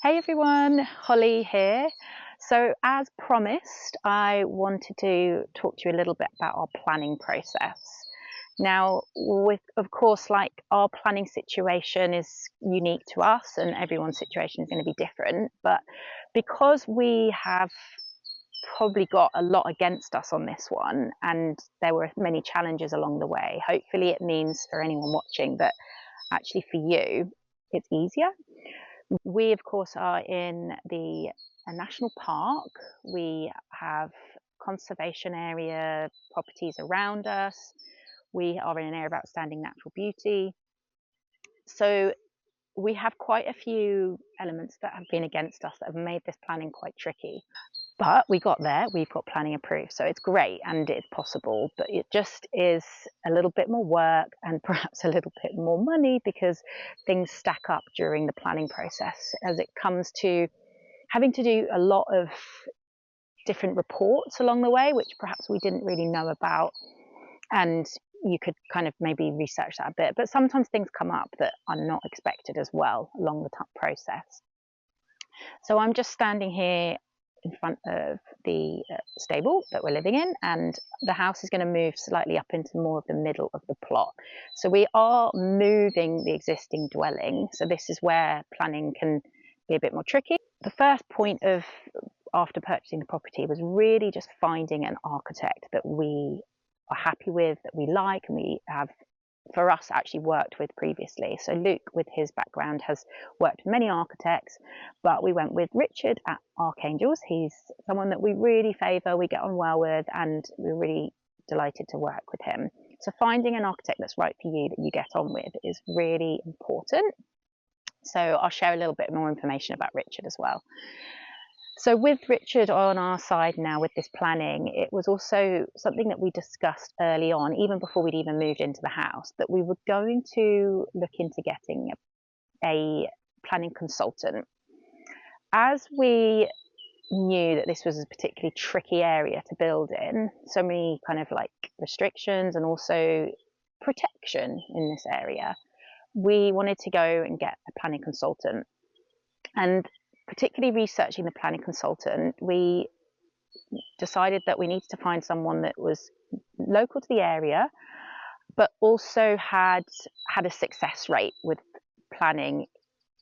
Hey everyone, Holly here. So as promised, I wanted to talk to you a little bit about our planning process. Now, of course, like our planning situation is unique to us and everyone's situation is going to be different, but because we have probably got a lot against us on this one and there were many challenges along the way, hopefully it means for anyone watching that actually for you, it's easier. We, of course, are in a national park. We have conservation area properties around us. We are in an area of outstanding natural beauty. So we have quite a few elements that have been against us that have made this planning quite tricky. But we got there, we've got planning approved, so it's great and it's possible, but it just is a little bit more work and perhaps a little bit more money because things stack up during the planning process as it comes to having to do a lot of different reports along the way, which perhaps we didn't really know about. And you could kind of maybe research that a bit, but sometimes things come up that are not expected as well along the process. So I'm just standing here in front of the stable that we're living in, and the house is going to move slightly up into more of the middle of the plot. So we are moving the existing dwelling. So this is where planning can be a bit more tricky. The first point of after purchasing the property was really just finding an architect that we are happy with, that we like, and we have for us actually worked with previously. So Luke, with his background, has worked with many architects, but we went with Richard at ArchAngels. He's someone that we really favour, we get on well with, and we're really delighted to work with him. So finding an architect that's right for you, that you get on with, is really important. So I'll share a little bit more information about Richard as well. So with Richard on our side now with this planning, it was also something that we discussed early on, even before we'd even moved into the house, that we were going to look into getting a planning consultant. As we knew that this was a particularly tricky area to build in, so many kind of like restrictions and also protection in this area, we wanted to go and get a planning consultant. And particularly researching the planning consultant, we decided that we needed to find someone that was local to the area, but also had a success rate with planning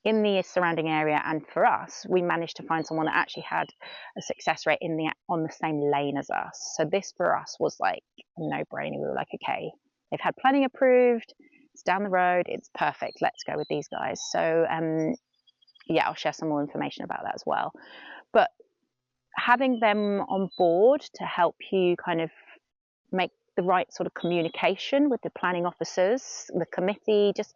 in the surrounding area. And for us, we managed to find someone that actually had a success rate on the same lane as us. So this for us was like a no-brainer. We were like, okay, they've had planning approved, it's down the road, it's perfect, let's go with these guys. So yeah, I'll share some more information about that as well. But having them on board to help you kind of make the right sort of communication with the planning officers, the committee, just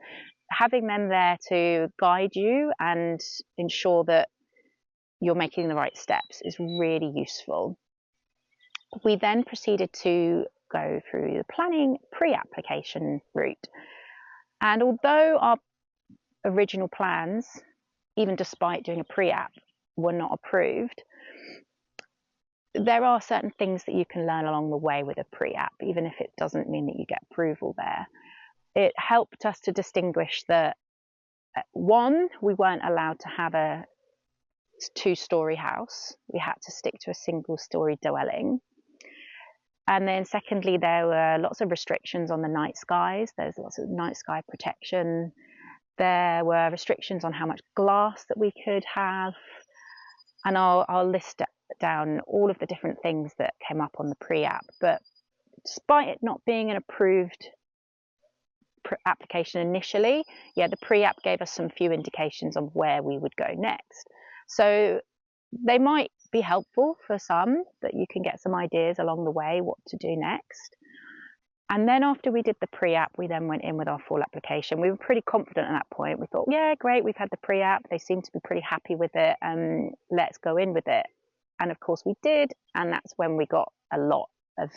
having them there to guide you and ensure that you're making the right steps is really useful. We then proceeded to go through the planning pre-application route. And although our original plans, even despite doing a pre-app, were not approved, there are certain things that you can learn along the way with a pre-app, even if it doesn't mean that you get approval there. It helped us to distinguish that, one, we weren't allowed to have a two-story house. We had to stick to a single-story dwelling. And then secondly, there were lots of restrictions on the night skies. There's lots of night sky protection. There were restrictions on how much glass that we could have, and I'll list down all of the different things that came up on the pre-app. But despite it not being an approved application initially, yeah, the pre-app gave us some few indications of where we would go next. So they might be helpful for some, that you can get some ideas along the way what to do next. And then after we did the pre-app, we then went in with our full application. We were pretty confident at that point. We thought, yeah, great, we've had the pre-app. They seem to be pretty happy with it. Let's go in with it. And of course we did. And that's when we got a lot of,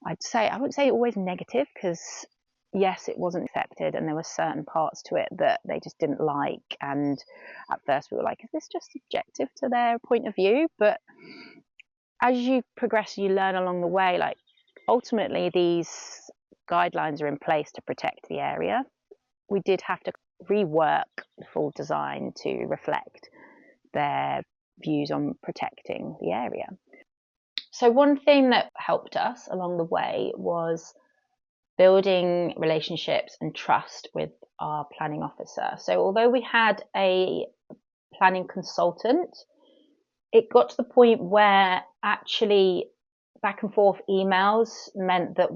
I wouldn't say always negative, because yes, it wasn't accepted and there were certain parts to it that they just didn't like. And at first we were like, is this just subjective to their point of view? But as you progress, you learn along the way, like, ultimately, these guidelines are in place to protect the area. We did have to rework the full design to reflect their views on protecting the area. So one thing that helped us along the way was building relationships and trust with our planning officer. So although we had a planning consultant, it got to the point where actually back and forth emails meant that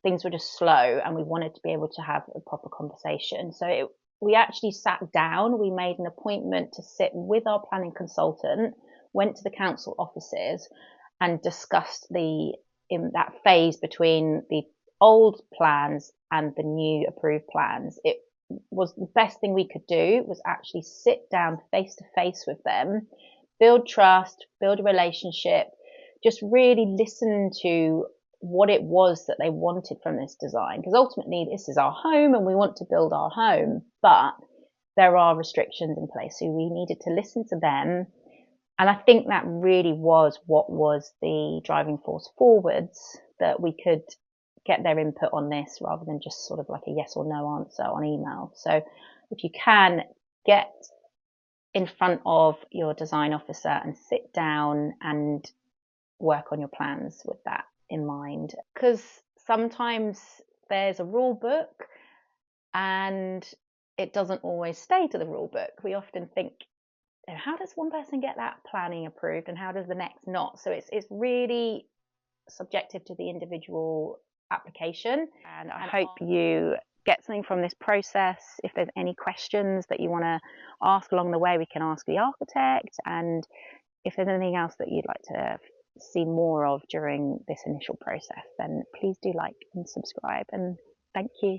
things were just slow, and we wanted to be able to have a proper conversation. So we actually sat down, we made an appointment to sit with our planning consultant, went to the council offices and discussed in that phase between the old plans and the new approved plans. It was the best thing we could do, was actually sit down face to face with them, build trust, build a relationship, just really listen to what it was that they wanted from this design. Because ultimately this is our home and we want to build our home, but there are restrictions in place. So we needed to listen to them. And I think that really was what was the driving force forwards, that we could get their input on this rather than just sort of like a yes or no answer on email. So if you can, get in front of your design officer and sit down and work on your plans with that in mind. Because sometimes there's a rule book and it doesn't always stay to the rule book. We often think, how does one person get that planning approved and how does the next not? So it's really subjective to the individual application. And I hope you get something from this process. If there's any questions that you want to ask along the way, we can ask the architect. And if there's anything else that you'd like to see more of during this initial process, then please do like and subscribe. And thank you.